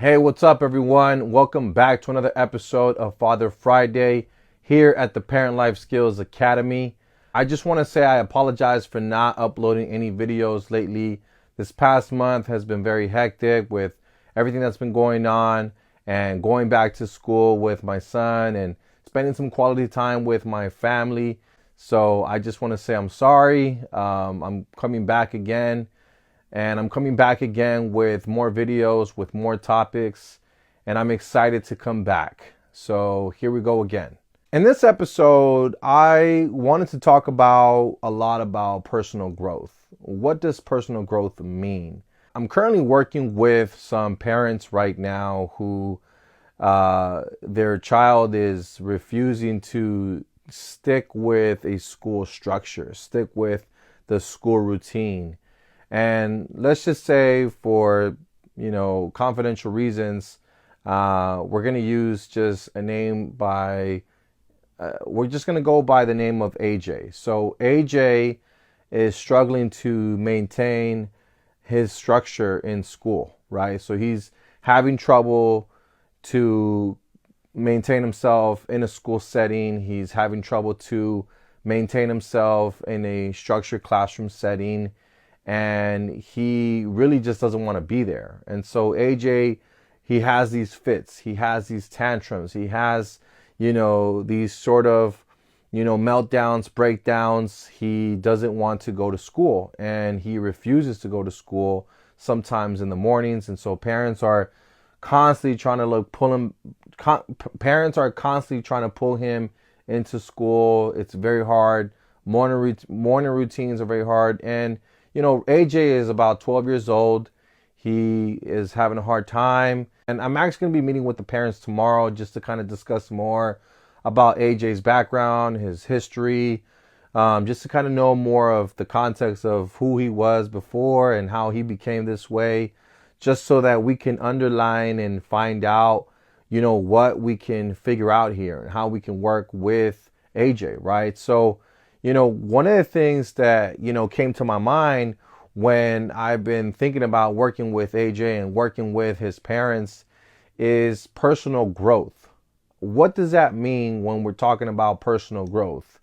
Hey, what's up, everyone? Welcome back to another episode of Father Friday here at the Parent Life Skills Academy. I just want to say I apologize for not uploading any videos lately. This past month has been very hectic with everything that's been going on and going back to school with my son and spending some quality time with my family. So I just want to say I'm sorry. I'm coming back again. And I'm coming back again with more videos, with more topics, and I'm excited to come back. So here we go again. In this episode, I wanted to talk about a lot about personal growth. What does personal growth mean? I'm currently working with some parents right now who their child is refusing to stick with a school structure, stick with the school routine. And let's just say for, confidential reasons, we're going to use just a name we're just going to go by the name of AJ. So AJ is struggling to maintain his structure in school, right? So he's having trouble to maintain himself in a school setting. He's having trouble to maintain himself in a structured classroom setting. And he really just doesn't want to be there. And so AJ, he has these fits, he has these tantrums, he has, these sort of, meltdowns, breakdowns. He doesn't want to go to school and he refuses to go to school sometimes in the mornings. And so parents are constantly trying to parents are constantly trying to pull him into school. It's very hard. Morning routines are very hard. And AJ is about 12 years old. He is having a hard time. And I'm actually going to be meeting with the parents tomorrow just to kind of discuss more about AJ's background, his history, just to kind of know more of the context of who he was before and how he became this way, just so that we can underline and find out, what we can figure out here and how we can work with AJ, right? So, one of the things that, came to my mind when I've been thinking about working with AJ and working with his parents is personal growth. What does that mean when we're talking about personal growth?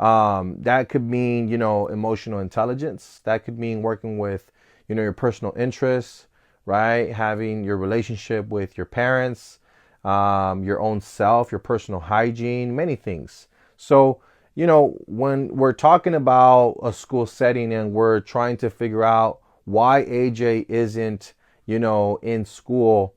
That could mean, emotional intelligence. That could mean working with, your personal interests, right? Having your relationship with your parents, your own self, your personal hygiene, many things. So, when we're talking about a school setting and we're trying to figure out why AJ isn't, in school,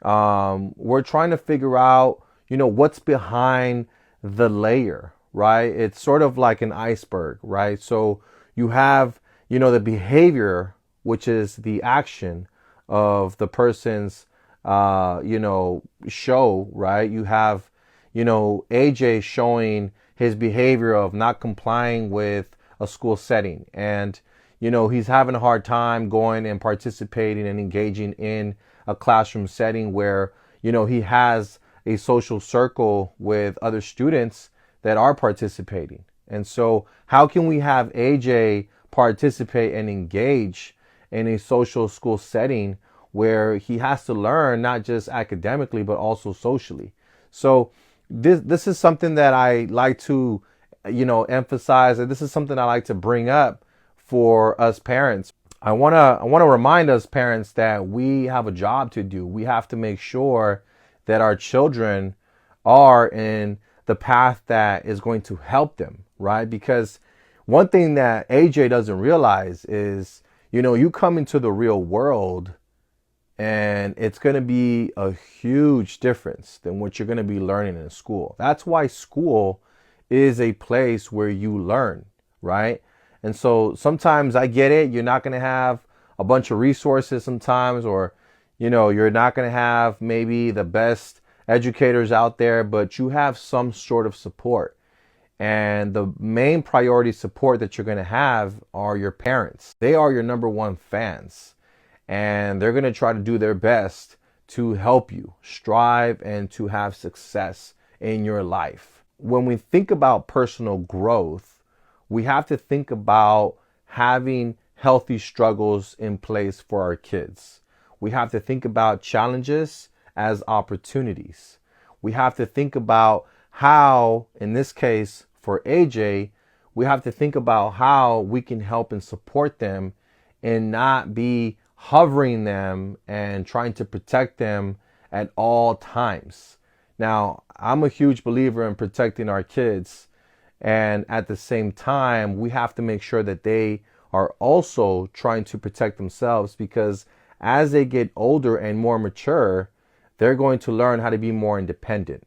we're trying to figure out, what's behind the layer, right? It's sort of like an iceberg, right? So you have, the behavior, which is the action of the person's, show, right? You have, AJ showing his behavior of not complying with a school setting. And, he's having a hard time going and participating and engaging in a classroom setting where, he has a social circle with other students that are participating. And so how can we have AJ participate and engage in a social school setting where he has to learn not just academically, but also socially? So this is something that I like to, emphasize, and this is something I like to bring up for us parents. I want to remind us parents that we have a job to do. We have to make sure that our children are in the path that is going to help them, right? Because one thing that AJ doesn't realize is, you come into the real world and it's going to be a huge difference than what you're going to be learning in school. That's why school is a place where you learn, right? And so sometimes I get it. You're not going to have a bunch of resources sometimes, or, you're not going to have maybe the best educators out there, but you have some sort of support. And the main priority support that you're going to have are your parents. They are your number one fans. And they're going to try to do their best to help you strive and to have success in your life. When we think about personal growth, we have to think about having healthy struggles in place for our kids. We have to think about challenges as opportunities. We have to think about how, in this case, for AJ, we have to think about how we can help and support them and not be hovering them and trying to protect them at all times. Now, I'm a huge believer in protecting our kids. And at the same time, we have to make sure that they are also trying to protect themselves, because as they get older and more mature, they're going to learn how to be more independent.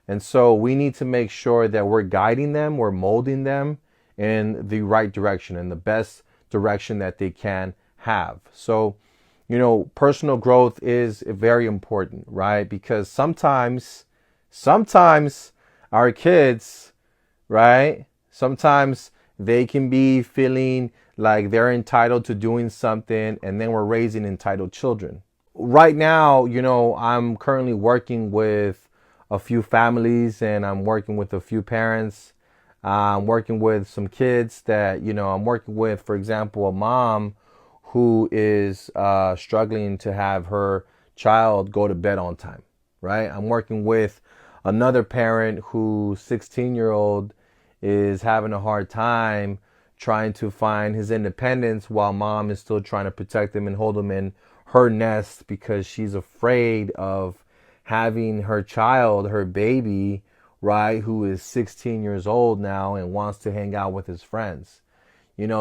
And so we need to make sure that we're guiding them, we're molding them in the right direction, in the best direction that they can have. So, personal growth is very important, right? Because sometimes our kids, right? Sometimes they can be feeling like they're entitled to doing something, and then we're raising entitled children. Right now, I'm currently working with a few families, and I'm working with a few parents. I'm working with some kids that, I'm working with, for example, a mom who is struggling to have her child go to bed on time, right? I'm working with another parent whose 16-year-old is having a hard time trying to find his independence while mom is still trying to protect him and hold him in her nest because she's afraid of having her child, her baby, right, who is 16 years old now and wants to hang out with his friends.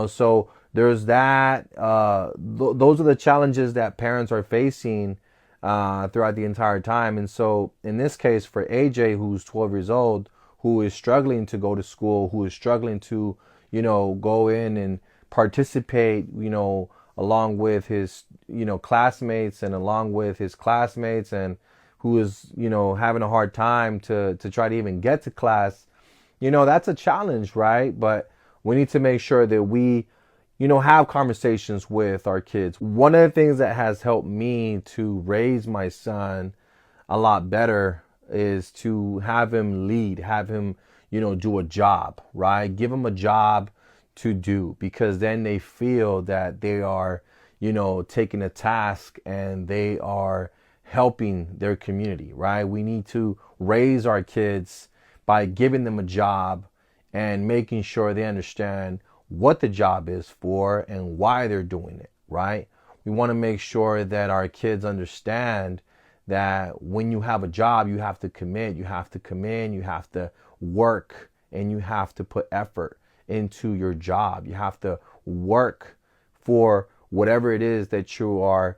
So there's that. Those are the challenges that parents are facing throughout the entire time. And so in this case, for AJ, who's 12 years old, who is struggling to go to school, who is struggling to, go in and participate, along with his, classmates and along with his classmates, and who is, having a hard time to try to even get to class, that's a challenge, right? But we need to make sure that we, have conversations with our kids. One of the things that has helped me to raise my son a lot better is to have him lead, have him, do a job, right? Give him a job to do, because then they feel that they are, taking a task and they are helping their community, right? We need to raise our kids by giving them a job and making sure they understand what the job is for and why they're doing it, right? We want to make sure that our kids understand that when you have a job, you have to commit, you have to come in, you have to work, and you have to put effort into your job. You have to work for whatever it is that you are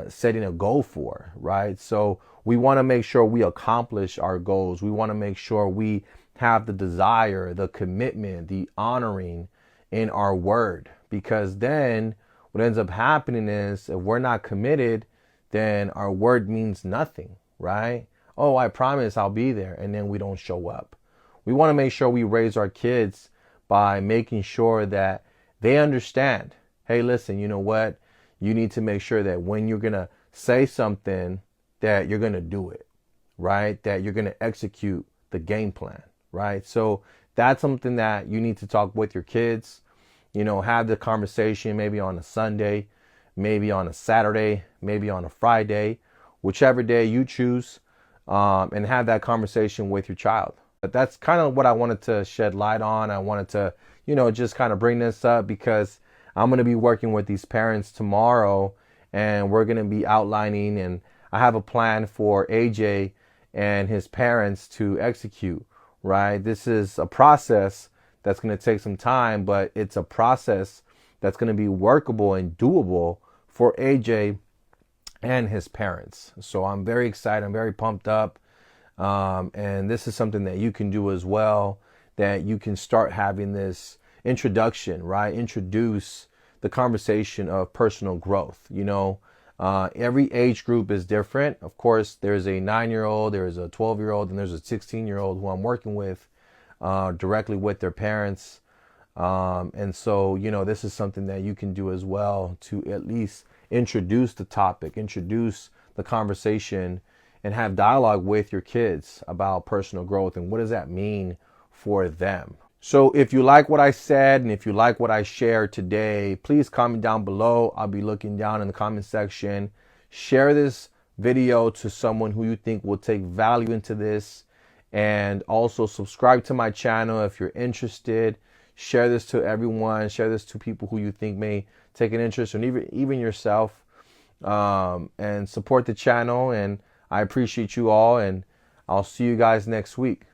setting a goal for, right? So we want to make sure we accomplish our goals. We want to make sure we have the desire, the commitment, the honoring in our word, because then what ends up happening is if we're not committed, then our word means nothing, right? Oh, I promise I'll be there, and then we don't show up. We want to make sure we raise our kids by making sure that they understand, hey, listen, you know what? You need to make sure that when you're going to say something, that you're going to do it, right? That you're going to execute the game plan, right? So that's something that you need to talk with your kids, have the conversation maybe on a Sunday, maybe on a Saturday, maybe on a Friday, whichever day you choose, and have that conversation with your child. But that's kind of what I wanted to shed light on. I wanted to, just kind of bring this up because I'm going to be working with these parents tomorrow, and we're going to be outlining, and I have a plan for AJ and his parents to execute, right? This is a process that's going to take some time, but it's a process that's going to be workable and doable for AJ and his parents. So I'm very excited. I'm very pumped up. And this is something that you can do as well, that you can start having this introduction, right? Introduce the conversation of personal growth. Every age group is different. Of course, there's a 9-year-old, there's a 12-year-old, and there's a 16-year-old who I'm working with directly with their parents. And so, this is something that you can do as well to at least introduce the topic, introduce the conversation, and have dialogue with your kids about personal growth and what does that mean for them. So if you like what I said and if you like what I shared today, please comment down below. I'll be looking down in the comment section. Share this video to someone who you think will take value into this. And also subscribe to my channel if you're interested. Share this to everyone. Share this to people who you think may take an interest, or even yourself. And support the channel. And I appreciate you all. And I'll see you guys next week.